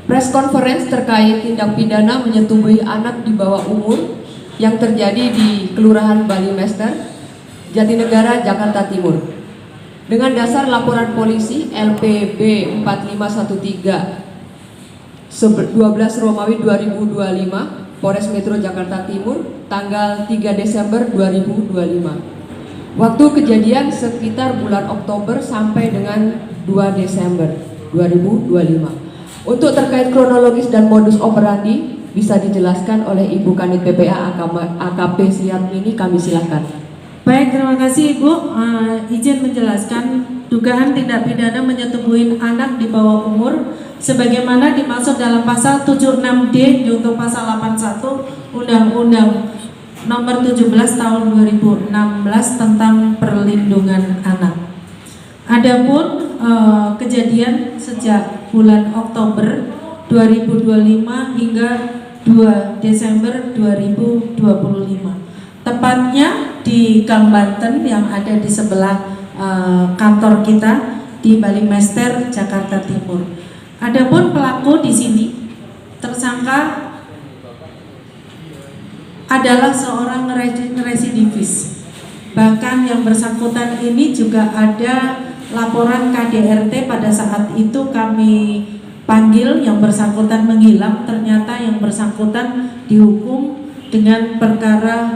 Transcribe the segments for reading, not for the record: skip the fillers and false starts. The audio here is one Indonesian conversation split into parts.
Press conference terkait tindak pidana menyetubuhi anak di bawah umur yang terjadi di Kelurahan Balimester, Jatinegara, Jakarta Timur. Dengan dasar laporan polisi LPB 4513 12 Romawi 2025 Polres Metro Jakarta Timur tanggal 3 Desember 2025. Waktu kejadian sekitar bulan Oktober sampai dengan 2 Desember 2025. Untuk terkait kronologis dan modus operandi bisa dijelaskan oleh Ibu Kanit PPA AKP Siatmini, kami silahkan. Baik, terima kasih Ibu. Izin menjelaskan dugaan tindak pidana menyetubuhi anak di bawah umur sebagaimana dimaksud dalam pasal 76D junto pasal 81 Undang-Undang Nomor 17 Tahun 2016 tentang Perlindungan Anak. Adapun kejadian sejak bulan Oktober 2025 hingga 2 Desember 2025, tepatnya di Gang Banten yang ada di sebelah kantor kita di Balimester, Jakarta Timur. Adapun pelaku di sini tersangka adalah seorang residivis. Bahkan yang bersangkutan ini juga ada laporan KDRT pada saat itu kami panggil yang bersangkutan menghilang, ternyata yang bersangkutan dihukum dengan perkara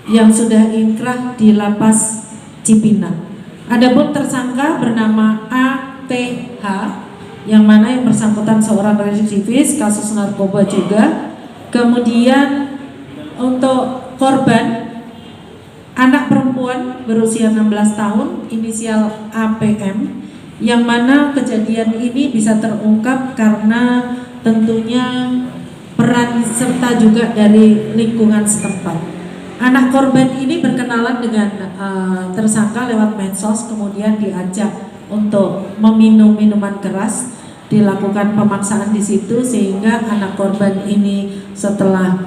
yang sudah inkrah di Lapas Cipinang. Adapun tersangka bernama ATH yang mana yang bersangkutan seorang residivis kasus narkoba juga. Kemudian untuk korban anak perempuan berusia 16 tahun inisial APM yang mana kejadian ini bisa terungkap karena tentunya peran serta juga dari lingkungan setempat. Anak korban ini berkenalan dengan tersangka lewat medsos, kemudian diajak untuk meminum minuman keras, dilakukan pemaksaan di situ sehingga anak korban ini setelah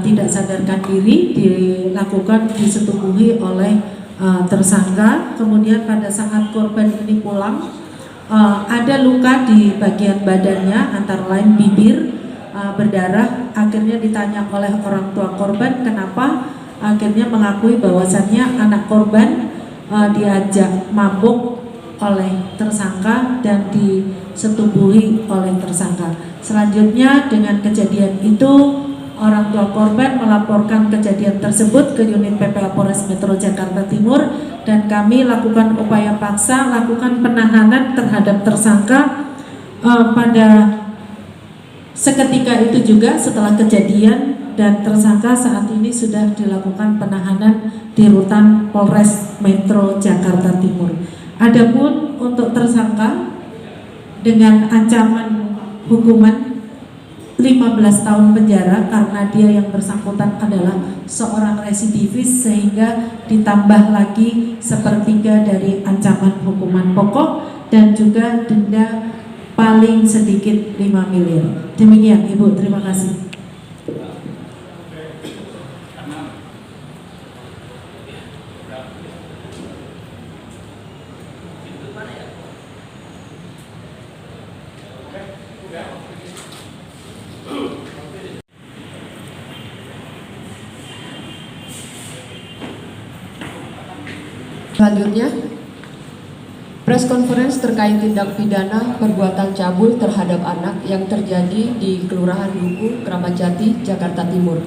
tidak sadarkan diri dilakukan disetubuhi oleh tersangka. Kemudian pada saat korban ini pulang ada luka di bagian badannya antara lain bibir berdarah. Akhirnya ditanya oleh orang tua korban kenapa, akhirnya mengakui bahwasannya anak korban diajak mabuk oleh tersangka dan disetubuhi oleh tersangka. Selanjutnya dengan kejadian itu orang tua korban melaporkan kejadian tersebut ke unit PPA Polres Metro Jakarta Timur dan kami lakukan upaya paksa, lakukan penahanan terhadap tersangka pada seketika itu juga setelah kejadian, dan tersangka saat ini sudah dilakukan penahanan di rutan Polres Metro Jakarta Timur. Adapun untuk tersangka dengan ancaman hukuman 15 tahun penjara karena dia yang bersangkutan adalah seorang residivis sehingga ditambah lagi sepertiga dari ancaman hukuman pokok dan juga denda paling sedikit 5 miliar. Demikian Ibu, terima kasih. Selanjutnya, press conference terkait tindak pidana perbuatan cabul terhadap anak yang terjadi di Kelurahan Duku, Kramat Jati, Jakarta Timur.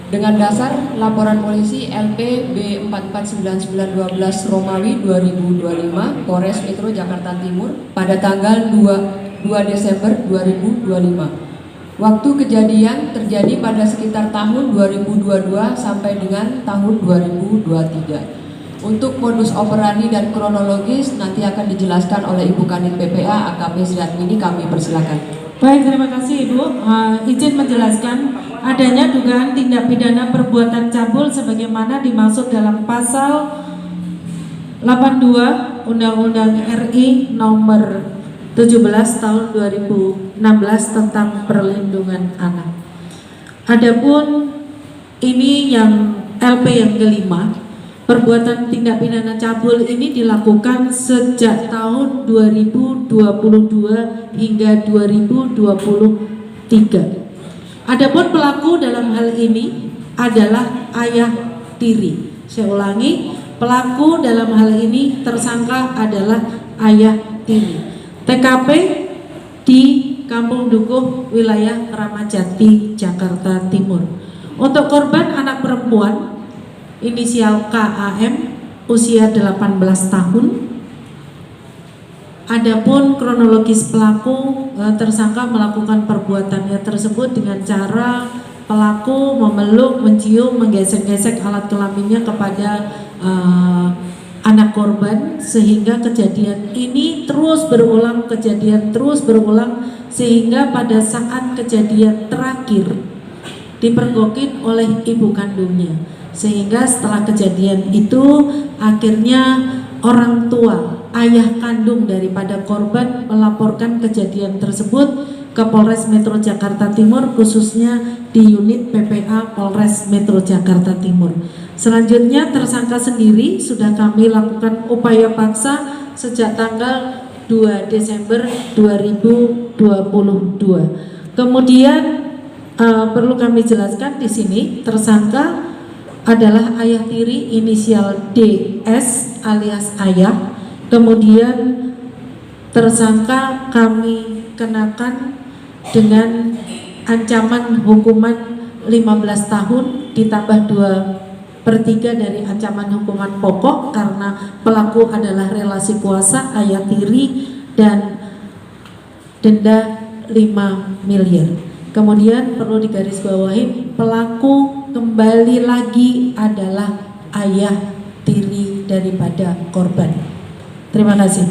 Dengan dasar laporan polisi LPB 449912 Romawi 2025 Polres Metro Jakarta Timur pada tanggal 2 Desember 2025. Waktu kejadian terjadi pada sekitar tahun 2022 sampai dengan tahun 2023. Untuk modus operandi dan kronologis nanti akan dijelaskan oleh Ibu Kanit PPA AKP Siatmini, kami persilakan. Baik, terima kasih Ibu. Izin menjelaskan adanya dugaan tindak pidana perbuatan cabul sebagaimana dimaksud dalam pasal 82 Undang-Undang RI Nomor 17 Tahun 2016 tentang Perlindungan Anak. Adapun ini yang LP yang kelima, perbuatan tindak pidana cabul ini dilakukan sejak tahun 2022 hingga 2023. Adapun pelaku dalam hal ini adalah ayah tiri. Saya ulangi, pelaku dalam hal ini tersangka adalah ayah tiri. TKP di Kampung Dukuh, wilayah Ramadjati, Jakarta Timur. Untuk korban anak perempuan inisial KAM, usia 18 tahun. Adapun kronologis pelaku, tersangka melakukan perbuatannya tersebut dengan cara pelaku memeluk, mencium, menggesek-gesek alat kelaminnya kepada anak korban, sehingga kejadian ini terus berulang, sehingga pada saat kejadian terakhir dipergokin oleh ibu kandungnya, sehingga setelah kejadian itu akhirnya orang tua, ayah kandung daripada korban melaporkan kejadian tersebut ke Polres Metro Jakarta Timur, khususnya di unit PPA Polres Metro Jakarta Timur. Selanjutnya tersangka sendiri sudah kami lakukan upaya paksa sejak tanggal 2 Desember 2022. Kemudian perlu kami jelaskan di sini, tersangka adalah ayah tiri inisial DS alias ayah. Kemudian tersangka kami kenakan dengan ancaman hukuman 15 tahun ditambah 2/3 dari ancaman hukuman pokok karena pelaku adalah relasi kuasa ayah tiri, dan denda 5 miliar. Kemudian perlu digarisbawahi, pelaku kembali lagi adalah ayah tiri daripada korban. Terima kasih.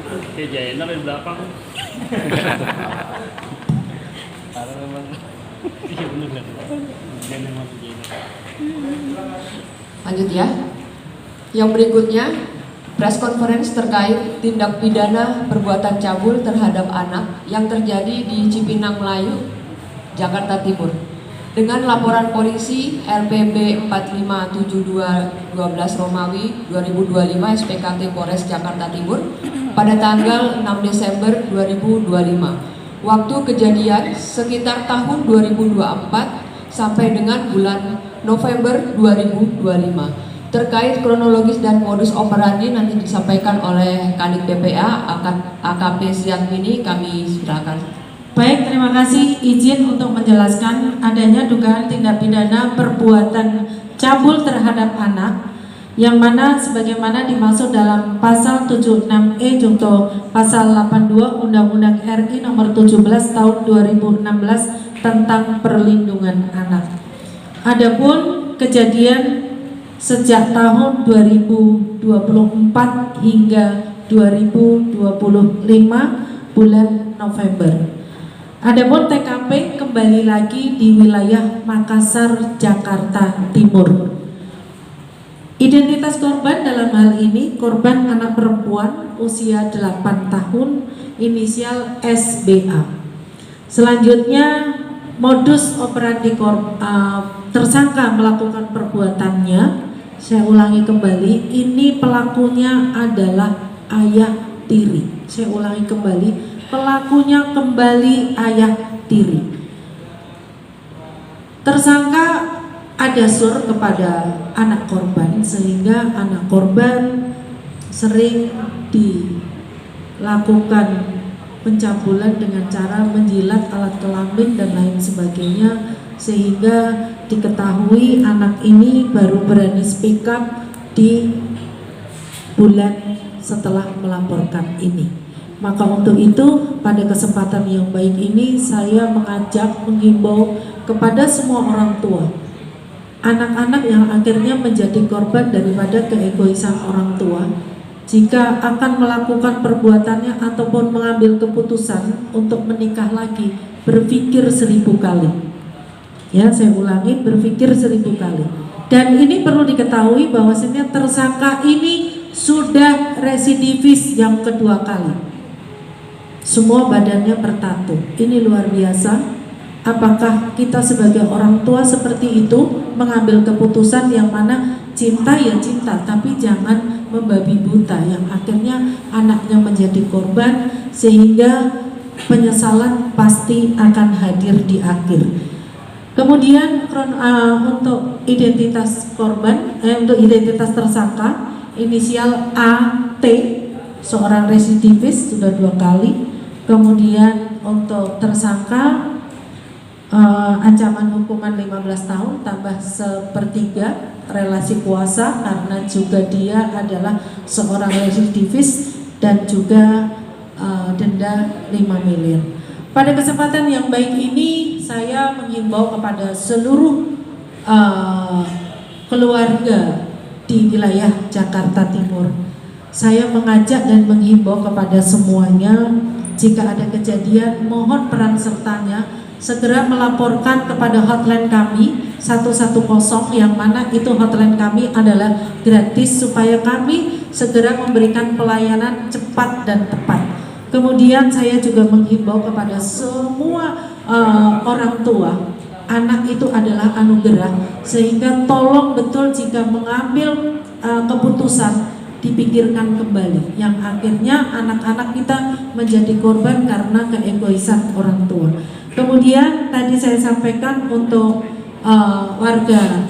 Oke, Jaina di belakang. Karena memang iya benar kan. Jaina memang Jaina. Lanjut ya. Yang berikutnya, press conference terkait tindak pidana perbuatan cabul terhadap anak yang terjadi di Cipinang Melayu, Jakarta Timur. Dengan laporan polisi RPB 457212 Romawi 2025 SPKT Polres Jakarta Timur pada tanggal 6 Desember 2025. Waktu kejadian sekitar tahun 2024 sampai dengan bulan November 2025. Terkait kronologis dan modus operandi nanti disampaikan oleh Kanit PPA AKP Siatmini, kami silakan. Baik, terima kasih. Izin untuk menjelaskan adanya dugaan tindak pidana perbuatan cabul terhadap anak, yang mana sebagaimana dimaksud dalam pasal 76E junto pasal 82 Undang-Undang RI nomor 17 tahun 2016 tentang perlindungan anak. Adapun kejadian sejak tahun 2024 hingga 2025 bulan November. Adapun TKP kembali lagi di wilayah Makassar, Jakarta Timur. Identitas korban dalam hal ini korban anak perempuan usia 8 tahun inisial SBA. Selanjutnya modus operandi tersangka melakukan perbuatannya, saya ulangi kembali, ini pelakunya adalah ayah tiri. Saya ulangi kembali, pelakunya kembali ayah tiri. Tersangka ada sur kepada anak korban, sehingga anak korban sering dilakukan pencabulan dengan cara menjilat alat kelamin dan lain sebagainya, sehingga diketahui anak ini baru berani speak up di bulan setelah melaporkan ini. Maka untuk itu pada kesempatan yang baik ini saya menghimbau kepada semua orang tua, anak-anak yang akhirnya menjadi korban daripada keegoisan orang tua, jika akan melakukan perbuatannya ataupun mengambil keputusan untuk menikah lagi, berpikir 1000 kali. Ya, saya ulangi, berpikir 1000 kali. Dan ini perlu diketahui bahwasanya tersangka ini sudah residivis yang kedua kali. Semua badannya bertato. Ini luar biasa. Apakah kita sebagai orang tua seperti itu mengambil keputusan yang mana cinta ya cinta, tapi jangan membabi buta yang akhirnya anaknya menjadi korban, sehingga penyesalan pasti akan hadir di akhir. Kemudian untuk identitas korban, untuk identitas tersangka, inisial AT, seorang residivis sudah 2 kali. Kemudian untuk tersangka ancaman hukuman 15 tahun tambah 1/3 relasi kuasa, karena juga dia adalah seorang residivis, dan juga denda 5 miliar. Pada kesempatan yang baik ini saya menghimbau kepada seluruh keluarga di wilayah Jakarta Timur. Saya mengajak dan menghimbau kepada semuanya, jika ada kejadian mohon peran sertanya segera melaporkan kepada hotline kami 110, yang mana itu hotline kami adalah gratis, supaya kami segera memberikan pelayanan cepat dan tepat. Kemudian saya juga menghimbau kepada semua orang tua, anak itu adalah anugerah, sehingga tolong betul jika mengambil keputusan dipikirkan kembali, yang akhirnya anak-anak kita menjadi korban karena keegoisan orang tua. Kemudian tadi saya sampaikan untuk warga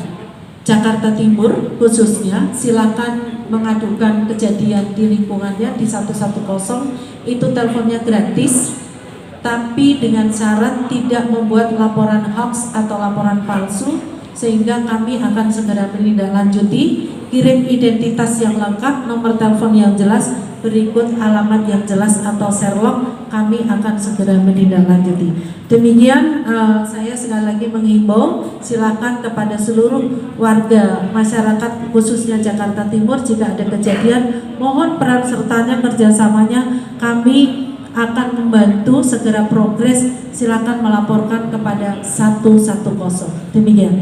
Jakarta Timur khususnya, silakan mengadukan kejadian di lingkungannya di 110, itu teleponnya gratis, tapi dengan syarat tidak membuat laporan hoax atau laporan palsu, sehingga kami akan segera menindaklanjuti. Kirim identitas yang lengkap, nomor telepon yang jelas, berikut alamat yang jelas atau Sherlock, kami akan segera menindaklanjuti. Demikian saya sekali lagi menghimbau, silakan kepada seluruh warga masyarakat khususnya Jakarta Timur, jika ada kejadian mohon peran sertanya, kerjasamanya, kami akan membantu segera progres. Silakan melaporkan kepada 110. Demikian.